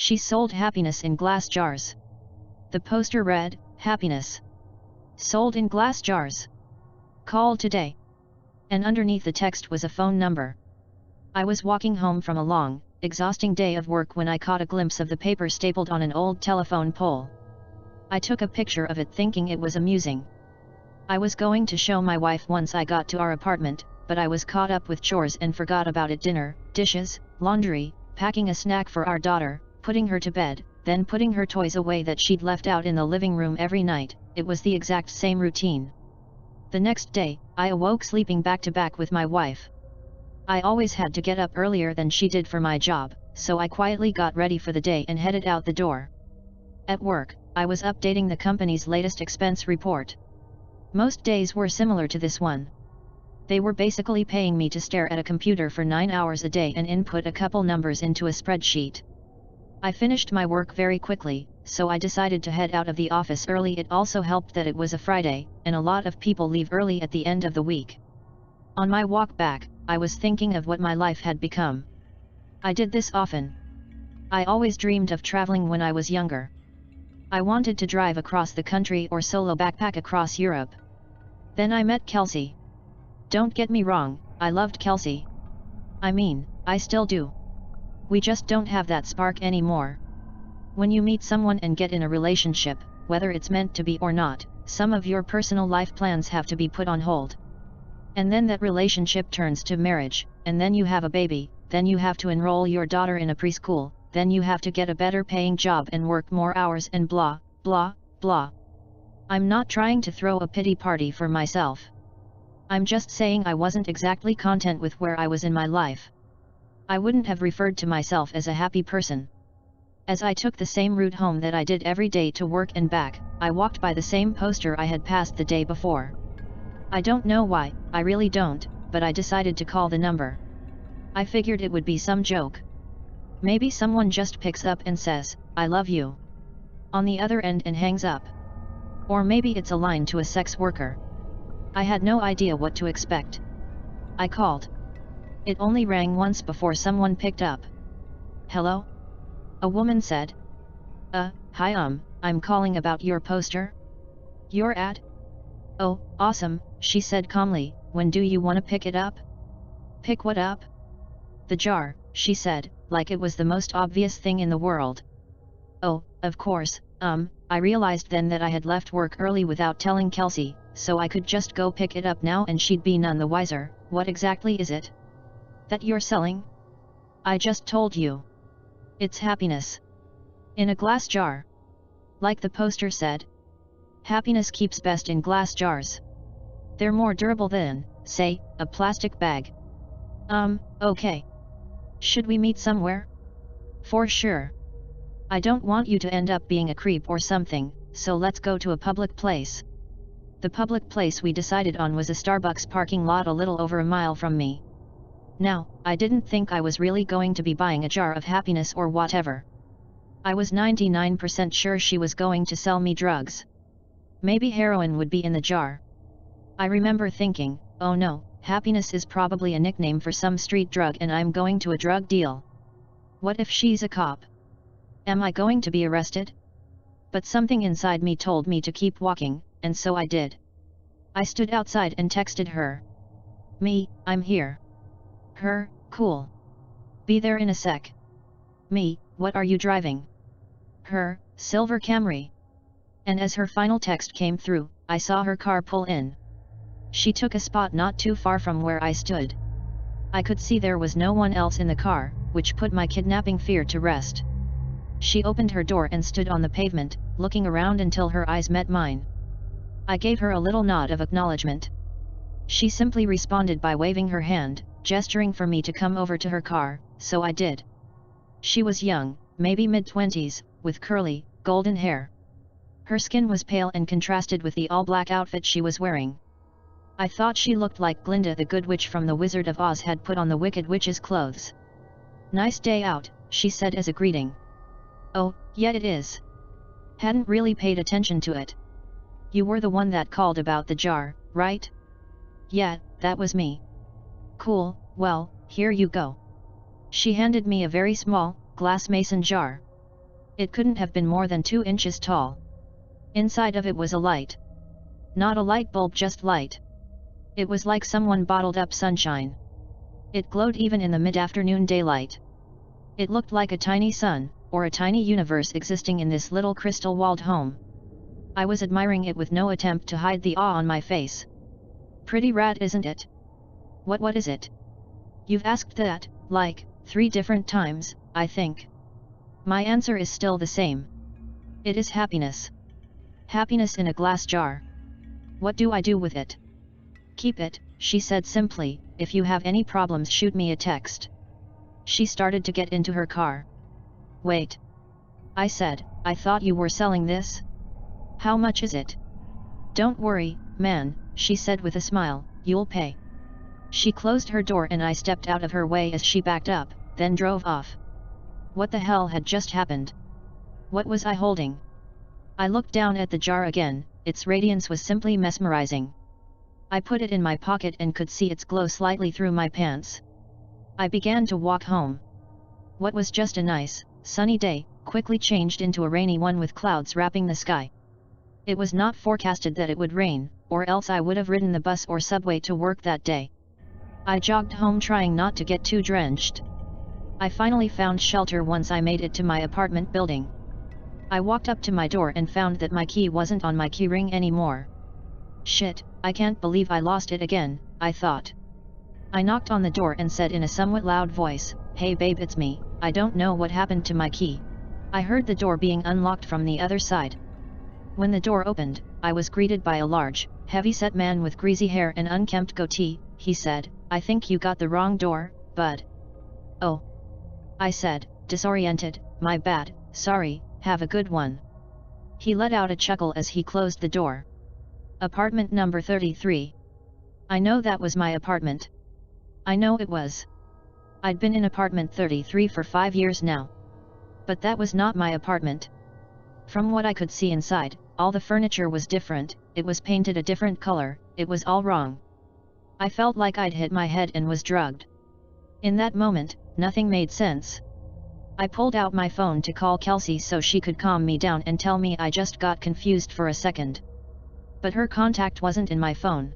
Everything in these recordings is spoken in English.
She sold happiness in glass jars. The poster read, "Happiness. Sold in glass jars. Call today." And underneath the text was a phone number. I was walking home from a long, exhausting day of work when I caught a glimpse of the paper stapled on an old telephone pole. I took a picture of it thinking it was amusing. I was going to show my wife once I got to our apartment, but I was caught up with chores and forgot about it: dinner, dishes, laundry, packing a snack for our daughter, putting her to bed, then putting her toys away that she'd left out in the living room every night. It was the exact same routine. The next day, I awoke sleeping back to back with my wife. I always had to get up earlier than she did for my job, so I quietly got ready for the day and headed out the door. At work, I was updating the company's latest expense report. Most days were similar to this one. They were basically paying me to stare at a computer for 9 hours a day and input a couple numbers into a spreadsheet. I finished my work very quickly, so I decided to head out of the office early. It also helped that it was a Friday, and a lot of people leave early at the end of the week. On my walk back, I was thinking of what my life had become. I did this often. I always dreamed of traveling when I was younger. I wanted to drive across the country or solo backpack across Europe. Then I met Kelsey. Don't get me wrong, I loved Kelsey. I mean, I still do. We just don't have that spark anymore. When you meet someone and get in a relationship, whether it's meant to be or not, some of your personal life plans have to be put on hold. And then that relationship turns to marriage, and then you have a baby, then you have to enroll your daughter in a preschool, then you have to get a better paying job and work more hours and blah, blah, blah. I'm not trying to throw a pity party for myself. I'm just saying I wasn't exactly content with where I was in my life. I wouldn't have referred to myself as a happy person. As I took the same route home that I did every day to work and back, I walked by the same poster I had passed the day before. I don't know why, I really don't, but I decided to call the number. I figured it would be some joke. Maybe someone just picks up and says, "I love you," on the other end and hangs up. Or maybe it's a line to a sex worker. I had no idea what to expect. I called. It only rang once before someone picked up. "Hello?" a woman said. Hi, I'm calling about your poster. Your ad?" "Oh, awesome," she said calmly. "When do you want to pick it up?" "Pick what up?" "The jar," she said, like it was the most obvious thing in the world. "Oh, of course, I realized then that I had left work early without telling Kelsey, so I could just go pick it up now and she'd be none the wiser." "What exactly is it that you're selling?" "I just told you. It's happiness. In a glass jar. Like the poster said. Happiness keeps best in glass jars. They're more durable than, say, a plastic bag." Okay. Should we meet somewhere?" "For sure. I don't want you to end up being a creep or something, so let's go to a public place." The public place we decided on was a Starbucks parking lot a little over a mile from me. Now, I didn't think I was really going to be buying a jar of happiness or whatever. I was 99% sure she was going to sell me drugs. Maybe heroin would be in the jar. I remember thinking, oh no, happiness is probably a nickname for some street drug and I'm going to a drug deal. What if she's a cop? Am I going to be arrested? But something inside me told me to keep walking, and so I did. I stood outside and texted her. Me, I'm here. Her, cool. Be there in a sec. Me, what are you driving? Her, silver Camry. And as her final text came through, I saw her car pull in. She took a spot not too far from where I stood. I could see there was no one else in the car, which put my kidnapping fear to rest. She opened her door and stood on the pavement, looking around until her eyes met mine. I gave her a little nod of acknowledgement. She simply responded by waving her hand, gesturing for me to come over to her car, so I did. She was young, maybe mid-20s, with curly, golden hair. Her skin was pale and contrasted with the all-black outfit she was wearing. I thought she looked like Glinda the Good Witch from The Wizard of Oz had put on the Wicked Witch's clothes. "Nice day out," she said as a greeting. "Oh, yeah it is." Hadn't really paid attention to it. "You were the one that called about the jar, right?" "Yeah, that was me." "Cool, well, here you go." She handed me a very small, glass mason jar. It couldn't have been more than 2 inches tall. Inside of it was a light. Not a light bulb, just light. It was like someone bottled up sunshine. It glowed even in the mid-afternoon daylight. It looked like a tiny sun, or a tiny universe existing in this little crystal-walled home. I was admiring it with no attempt to hide the awe on my face. Pretty rad, isn't it? What is it? You've asked that, like, 3 different times, I think. My answer is still the same. It is happiness. Happiness in a glass jar. What do I do with it? Keep it, she said simply. If you have any problems, shoot me a text. She started to get into her car. Wait. I said, I thought you were selling this? How much is it? Don't worry, man, she said with a smile, you'll pay. She closed her door and I stepped out of her way as she backed up, then drove off. What the hell had just happened? What was I holding? I looked down at the jar again. Its radiance was simply mesmerizing. I put it in my pocket and could see its glow slightly through my pants. I began to walk home. What was just a nice, sunny day, quickly changed into a rainy one with clouds wrapping the sky. It was not forecasted that it would rain, or else I would have ridden the bus or subway to work that day. I jogged home trying not to get too drenched. I finally found shelter once I made it to my apartment building. I walked up to my door and found that my key wasn't on my keyring anymore. Shit, I can't believe I lost it again, I thought. I knocked on the door and said in a somewhat loud voice, "Hey babe, it's me, I don't know what happened to my key." I heard the door being unlocked from the other side. When the door opened, I was greeted by a large, heavy-set man with greasy hair and unkempt goatee. He said, "I think you got the wrong door, bud." "Oh," I said, disoriented, "my bad, sorry, have a good one." He let out a chuckle as he closed the door. Apartment number 33. I know that was my apartment. I know it was. I'd been in apartment 33 for 5 years now. But that was not my apartment. From what I could see inside, all the furniture was different, it was painted a different color, it was all wrong. I felt like I'd hit my head and was drugged. In that moment, nothing made sense. I pulled out my phone to call Kelsey so she could calm me down and tell me I just got confused for a second. But her contact wasn't in my phone.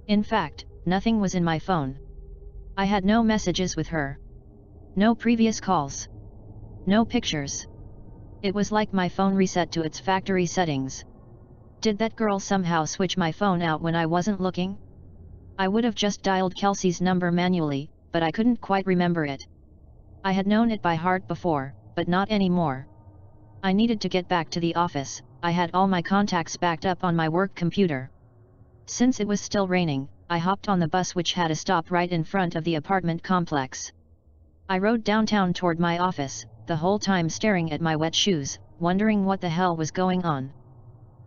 In fact, nothing was in my phone. I had no messages with her. No previous calls. No pictures. It was like my phone reset to its factory settings. Did that girl somehow switch my phone out when I wasn't looking? I would have just dialed Kelsey's number manually, but I couldn't quite remember it. I had known it by heart before, but not anymore. I needed to get back to the office. I had all my contacts backed up on my work computer. Since it was still raining, I hopped on the bus which had a stop right in front of the apartment complex. I rode downtown toward my office, the whole time staring at my wet shoes, wondering what the hell was going on.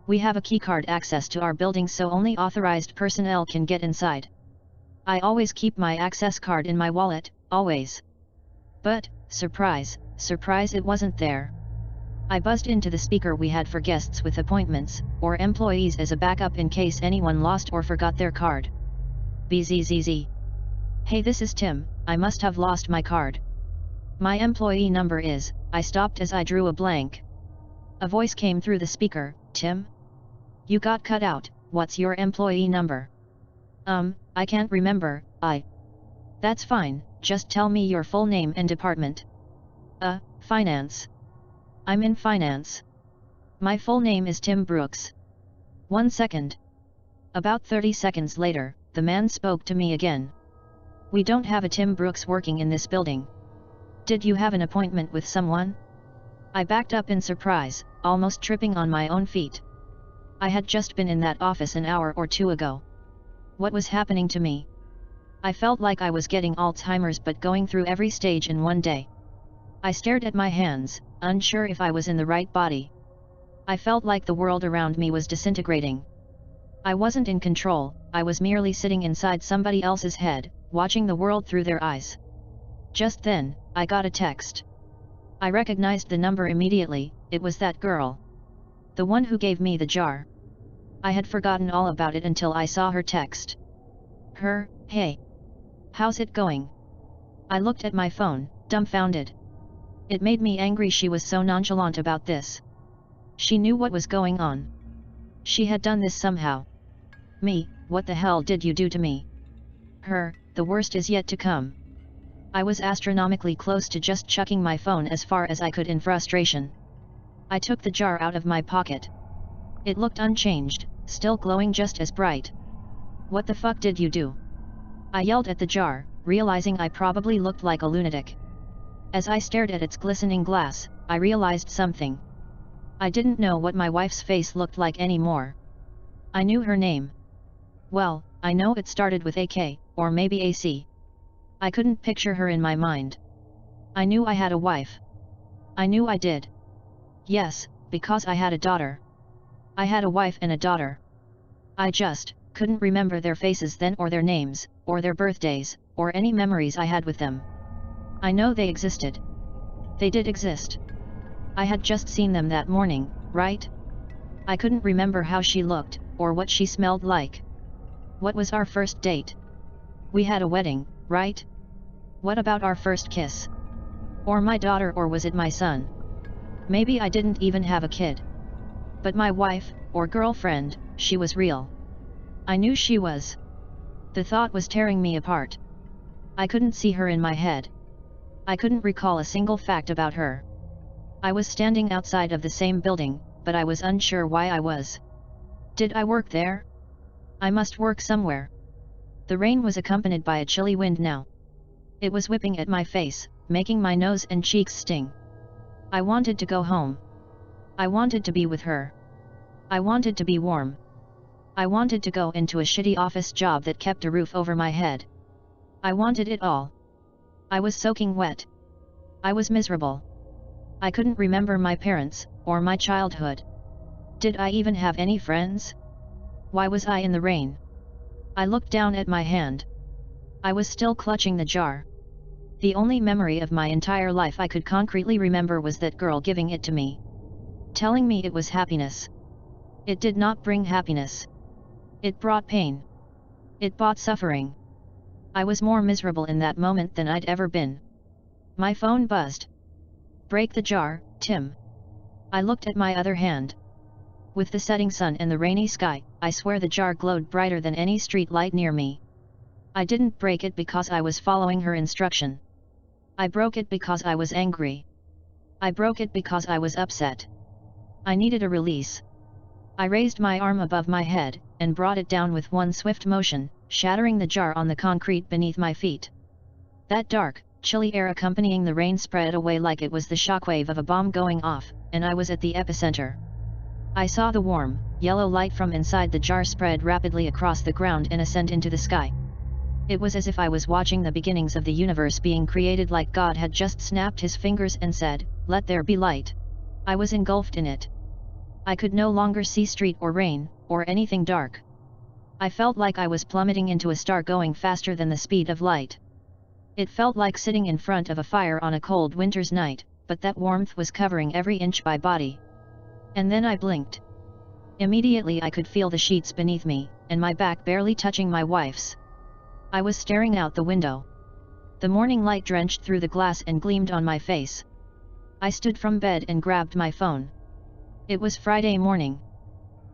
We have a keycard access to our building so only authorized personnel can get inside. I always keep my access card in my wallet, always. But, surprise, surprise, it wasn't there. I buzzed into the speaker we had for guests with appointments, or employees as a backup in case anyone lost or forgot their card. Bzzz. Hey, this is Tim, I must have lost my card. My employee number is, I stopped as I drew a blank. A voice came through the speaker, Tim? You got cut out, what's your employee number? I can't remember, That's fine, just tell me your full name and department. Finance. I'm in finance. My full name is Tim Brooks. 1 second. About 30 seconds later, the man spoke to me again. We don't have a Tim Brooks working in this building. Did you have an appointment with someone? I backed up in surprise, almost tripping on my own feet. I had just been in that office an hour or two ago. What was happening to me? I felt like I was getting Alzheimer's but going through every stage in one day. I stared at my hands, unsure if I was in the right body. I felt like the world around me was disintegrating. I wasn't in control, I was merely sitting inside somebody else's head, watching the world through their eyes. Just then, I got a text. I recognized the number immediately, it was that girl. The one who gave me the jar. I had forgotten all about it until I saw her text. Hey. How's it going? I looked at my phone, dumbfounded. It made me angry she was so nonchalant about this. She knew what was going on. She had done this somehow. Me, what the hell did you do to me? Her, the worst is yet to come. I was astronomically close to just chucking my phone as far as I could in frustration. I took the jar out of my pocket. It looked unchanged, still glowing just as bright. What the fuck did you do? I yelled at the jar, realizing I probably looked like a lunatic. As I stared at its glistening glass, I realized something. I didn't know what my wife's face looked like anymore. I knew her name. Well, I know it started with AK, or maybe AC. I couldn't picture her in my mind. I knew I had a wife. I knew I did. Yes, because I had a daughter. I had a wife and a daughter. I just couldn't remember their faces then, or their names, or their birthdays, or any memories I had with them. I know they existed. They did exist. I had just seen them that morning, right? I couldn't remember how she looked, or what she smelled like. What was our first date? We had a wedding, right? What about our first kiss? Or my daughter, or was it my son? Maybe I didn't even have a kid. But my wife, or girlfriend, she was real. I knew she was. The thought was tearing me apart. I couldn't see her in my head. I couldn't recall a single fact about her. I was standing outside of the same building, but I was unsure why I was. Did I work there? I must work somewhere. The rain was accompanied by a chilly wind now. It was whipping at my face, making my nose and cheeks sting. I wanted to go home. I wanted to be with her. I wanted to be warm. I wanted to go into a shitty office job that kept a roof over my head. I wanted it all. I was soaking wet. I was miserable. I couldn't remember my parents, or my childhood. Did I even have any friends? Why was I in the rain? I looked down at my hand. I was still clutching the jar. The only memory of my entire life I could concretely remember was that girl giving it to me. Telling me it was happiness. It did not bring happiness. It brought pain. It brought suffering. I was more miserable in that moment than I'd ever been. My phone buzzed. Break the jar, Tim. I looked at my other hand. With the setting sun and the rainy sky, I swear the jar glowed brighter than any street light near me. I didn't break it because I was following her instruction. I broke it because I was angry. I broke it because I was upset. I needed a release. I raised my arm above my head, and brought it down with one swift motion, shattering the jar on the concrete beneath my feet. That dark, chilly air accompanying the rain spread away like it was the shockwave of a bomb going off, and I was at the epicenter. I saw the warm, yellow light from inside the jar spread rapidly across the ground and ascend into the sky. It was as if I was watching the beginnings of the universe being created, like God had just snapped his fingers and said, "Let there be light." I was engulfed in it. I could no longer see street or rain, or anything dark. I felt like I was plummeting into a star going faster than the speed of light. It felt like sitting in front of a fire on a cold winter's night, but that warmth was covering every inch of my body. And then I blinked. Immediately I could feel the sheets beneath me, and my back barely touching my wife's. I was staring out the window. The morning light drenched through the glass and gleamed on my face. I stood from bed and grabbed my phone. It was Friday morning.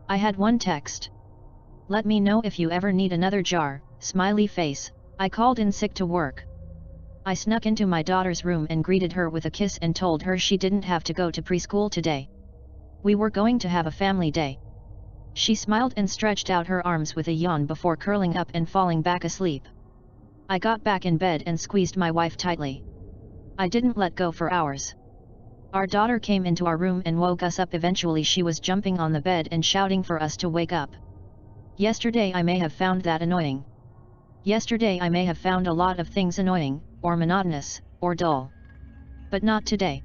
I had one text. "Let me know if you ever need another jar, smiley face." I called in sick to work. I snuck into my daughter's room and greeted her with a kiss and told her she didn't have to go to preschool today. We were going to have a family day. She smiled and stretched out her arms with a yawn before curling up and falling back asleep. I got back in bed and squeezed my wife tightly. I didn't let go for hours. Our daughter came into our room and woke us up. Eventually she was jumping on the bed and shouting for us to wake up. Yesterday I may have found that annoying. Yesterday I may have found a lot of things annoying, or monotonous, or dull. But not today.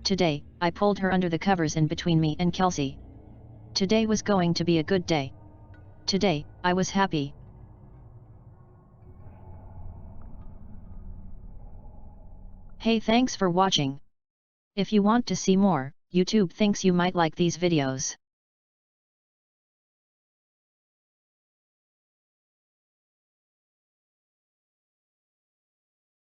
Today, I pulled her under the covers in between me and Kelsey. Today was going to be a good day. Today, I was happy. Hey, thanks for watching. If you want to see more, YouTube thinks you might like these videos.